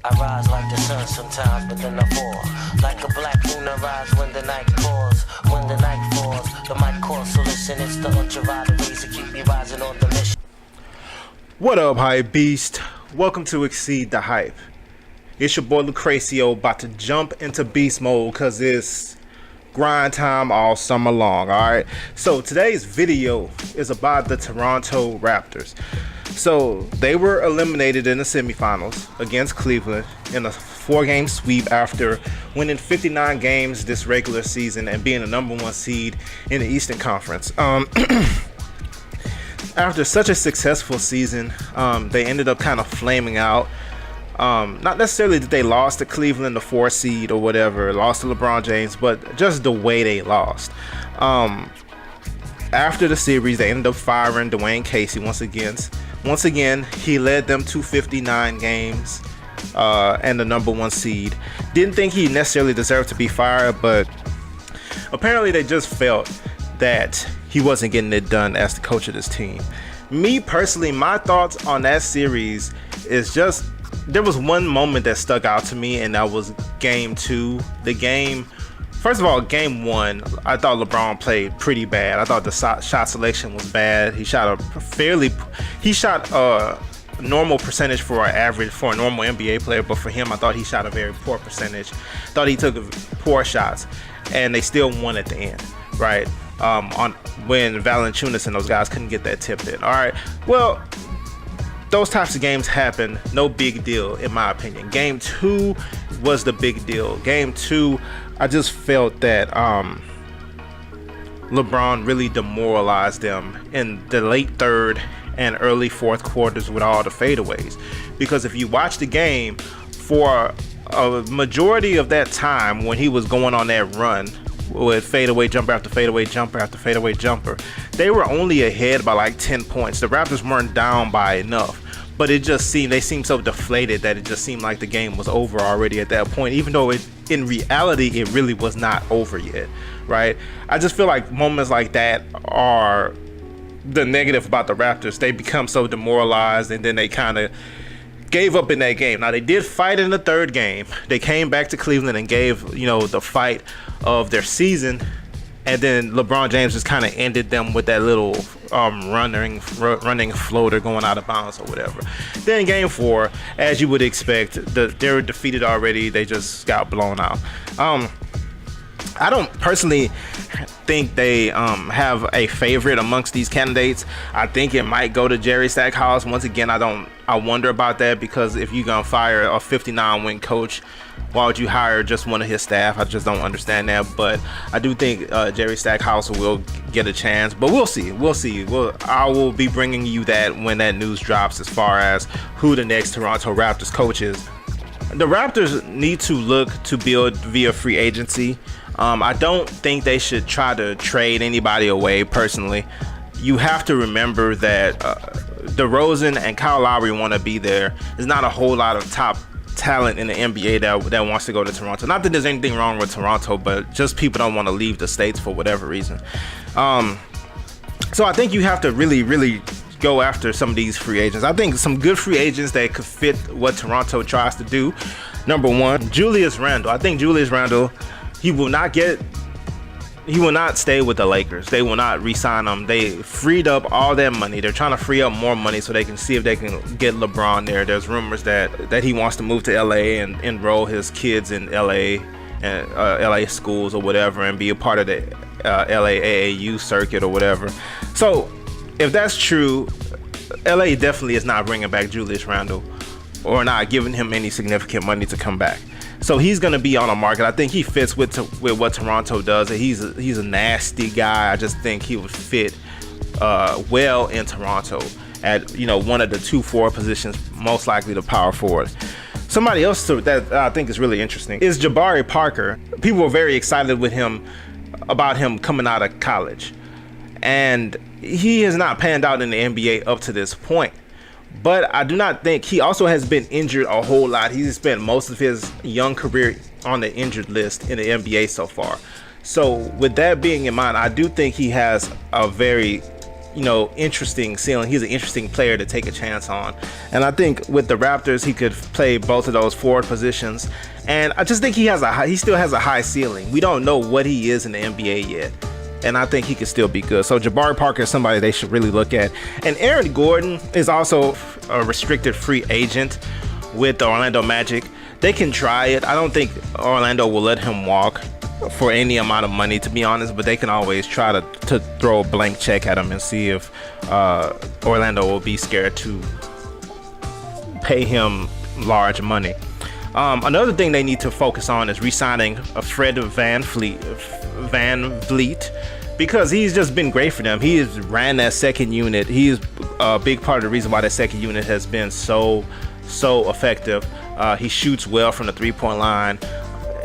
I rise like the sun sometimes, but then I fall. Like a black moon, I rise when the night falls. When the night falls, the mic calls, so listen, it's the ultraviolet rays that keep me rising on the mission. What up, Hype Beast? Welcome to Exceed the Hype. It's your boy Lucrecio about to jump into beast mode because it's grind time all summer long, alright? So today's video is about the Toronto Raptors. So they were eliminated in the semifinals against Cleveland in a 4-game sweep after winning 59 games this regular season and being the #1 seed in the Eastern Conference. After such a successful season, they ended up kind of flaming out. Not necessarily that they lost to Cleveland, the 4 seed or whatever, lost to LeBron James, but just the way they lost. After the series, they ended up firing Dwayne Casey once again. He led them to 59 games and the #1 seed. Didn't think he necessarily deserved to be fired, but apparently they just felt that he wasn't getting it done as the coach of this team. Me personally, my thoughts on that series is just, there was one moment that stuck out to me, and that was game 2. First of all, game 1, I thought LeBron played pretty bad. I thought the shot selection was bad. He shot a normal percentage for a normal NBA player, but for him, I thought he shot a very poor percentage. Thought he took poor shots, and they still won at the end, right? When Valanciunas and those guys couldn't get that tip in. All right, well, those types of games happen. No big deal, in my opinion. Game 2 was the big deal. Game 2, I just felt that LeBron really demoralized them in the late third and early fourth quarters with all the fadeaways. Because if you watch the game, for a majority of that time when he was going on that run with fadeaway jumper after fadeaway jumper after fadeaway jumper, they were only ahead by like 10 points. The Raptors weren't down by enough, but it just seemed, they seemed so deflated that it just seemed like the game was over already at that point, even though in reality it really was not over yet, right? I just feel like moments like that are the negative about the Raptors. They become so demoralized, and then they kind of gave up in that game. Now, they did fight in the third game. They came back to Cleveland and gave, the fight of their season, and then LeBron James just kind of ended them with that little running floater going out of bounds or whatever. Then game 4, as you would expect, they were defeated already. They just got blown out. I don't personally think they have a favorite amongst these candidates. I think it might go to Jerry Stackhouse. Once again, I wonder about that, because if you're gonna fire a 59-win coach, why would you hire just one of his staff? I just don't understand that. But I do think Jerry Stackhouse will get a chance. But we'll see. I will be bringing you that when that news drops, as far as who the next Toronto Raptors coach is. The Raptors need to look to build via free agency. I don't think they should try to trade anybody away, personally. You have to remember that DeRozan and Kyle Lowry want to be there. There's not a whole lot of top talent in the NBA that wants to go to Toronto. Not that there's anything wrong with Toronto, but just people don't want to leave the States for whatever reason. So I think you have to really go after some of these free agents. I think some good free agents that could fit what Toronto tries to do. Number 1, Julius Randle. I think Julius Randle, he will not stay with the Lakers. They will not re-sign him. They freed up all that money. They're trying to free up more money so they can see if they can get LeBron there. There's rumors that he wants to move to LA and enroll his kids in LA and LA schools or whatever, and be a part of the LA AAU circuit or whatever. So if that's true, LA definitely is not bringing back Julius Randle, or not giving him any significant money to come back. So he's going to be on the market. I think he fits with what Toronto does. He's a nasty guy. I just think he would fit well in Toronto at one of the 2-4 positions, most likely the power forward. Somebody else that I think is really interesting is Jabari Parker. People were very excited about him coming out of college, and he has not panned out in the NBA up to this point. But I do not think, he also has been injured a whole lot. He's spent most of his young career on the injured list in the NBA so far. So with that being in mind, I do think he has a very, interesting ceiling. He's an interesting player to take a chance on. And I think with the Raptors, he could play both of those forward positions. And I just think he still has a high ceiling. We don't know what he is in the NBA yet. And I think he could still be good. So Jabari Parker is somebody they should really look at. And Aaron Gordon is also a restricted free agent with the Orlando Magic. They can try it. I don't think Orlando will let him walk for any amount of money, to be honest, but they can always try to throw a blank check at him and see if Orlando will be scared to pay him large money. Another thing they need to focus on is re-signing Fred VanVleet, because he's just been great for them. He has ran that second unit. He is a big part of the reason why that second unit has been so effective. He shoots well from the three-point line.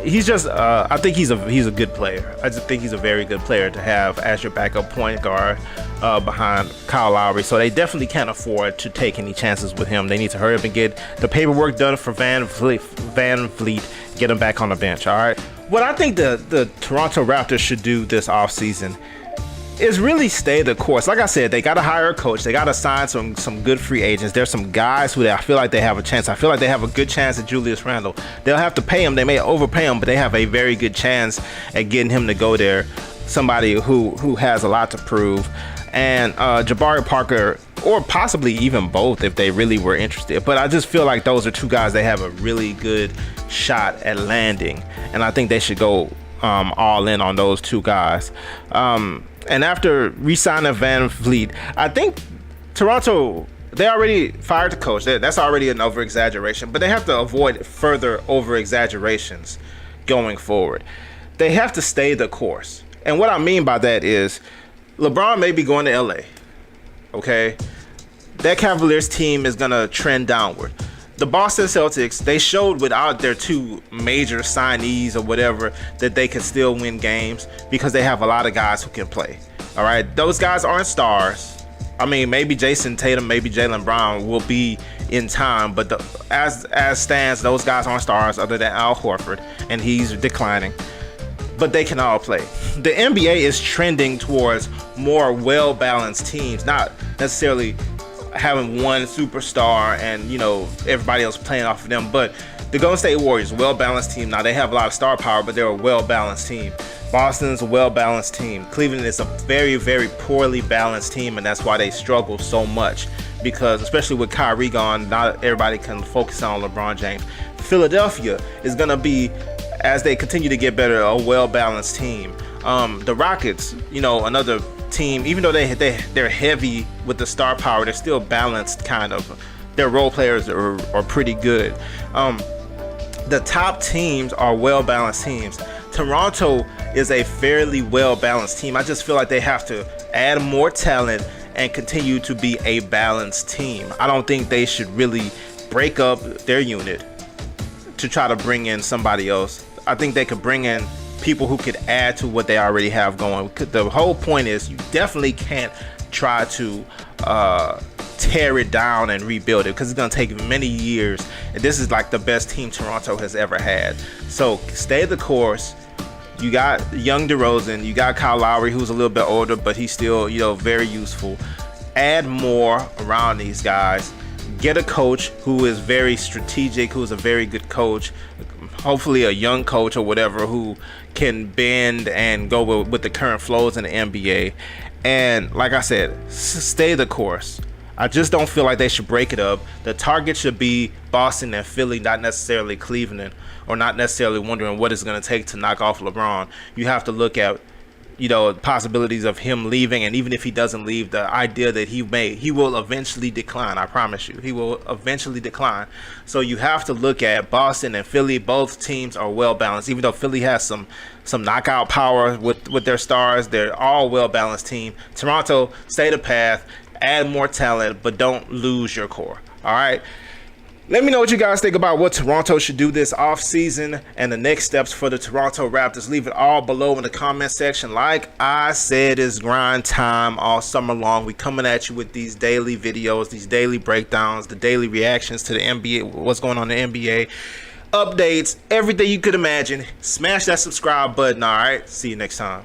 He's just, I think he's a good player. I just think he's a very good player to have as your backup point guard behind Kyle Lowry. So they definitely can't afford to take any chances with him. They need to hurry up and get the paperwork done for VanVleet, get him back on the bench. All right. What I think the Toronto Raptors should do this offseason is really stay the course. Like I said, they got to hire a coach. They got to sign some good free agents. There's some guys who I feel like they have a chance. I feel like they have a good chance at Julius Randle. They'll have to pay him. They may overpay him, but they have a very good chance at getting him to go there. Somebody who has a lot to prove. And Jabari Parker, or possibly even both if they really were interested. But I just feel like those are two guys they have a really good shot at landing. And I think they should go all in on those two guys. And after re-signing VanVleet, I think Toronto, they already fired the coach. That's already an over-exaggeration, but they have to avoid further over-exaggerations going forward. They have to stay the course. And what I mean by that is LeBron may be going to LA, okay? That Cavaliers team is going to trend downward. The Boston Celtics, they showed without their two major signees or whatever that they can still win games because they have a lot of guys who can play. All right, those guys aren't stars. I mean, maybe Jason Tatum, maybe Jaylen Brown will be in time, but as stands, those guys aren't stars other than Al Horford, and he's declining. But they can all play. The NBA is trending towards more well-balanced teams, not necessarily having one superstar and everybody else playing off of them. But the Golden State Warriors, well-balanced team. Now they have a lot of star power, but they're a well-balanced team. Boston's a well-balanced team. Cleveland is a very, very poorly balanced team, and that's why they struggle so much, because especially with Kyrie gone, not everybody can focus on LeBron James. Philadelphia is going to be, as they continue to get better, a well-balanced team. The Rockets, another team, even though they're heavy with the star power, they're still balanced kind of. Their role players are pretty good. The top teams are well-balanced teams. Toronto is a fairly well-balanced team. I just feel like they have to add more talent and continue to be a balanced team. I don't think they should really break up their unit to try to bring in somebody else. I think they could bring in people who could add to what they already have going. The whole point is you definitely can't try to tear it down and rebuild it, because it's going to take many years. And this is like the best team Toronto has ever had. So stay the course. You got young DeRozan. You got Kyle Lowry, who's a little bit older, but he's still, very useful. Add more around these guys. Get a coach who is very strategic, who's a very good coach. Hopefully a young coach or whatever who can bend and go with the current flows in the NBA. And like I said, stay the course. I just don't feel like they should break it up. The target should be Boston and Philly, not necessarily Cleveland, or not necessarily wondering what it's going to take to knock off LeBron. You have to look at possibilities of him leaving, and even if he doesn't leave, the idea that he will eventually decline. I promise you, he will eventually decline. So you have to look at Boston and Philly. Both teams are well balanced, even though Philly has some knockout power with their stars. They're all well balanced team. Toronto, stay the path, add more talent, but don't lose your core. All right. Let me know what you guys think about what Toronto should do this offseason and the next steps for the Toronto Raptors. Leave it all below in the comment section. Like I said, it's grind time all summer long. We coming at you with these daily videos, these daily breakdowns, the daily reactions to the NBA, what's going on in the NBA, updates, everything you could imagine. Smash that subscribe button, all right? See you next time.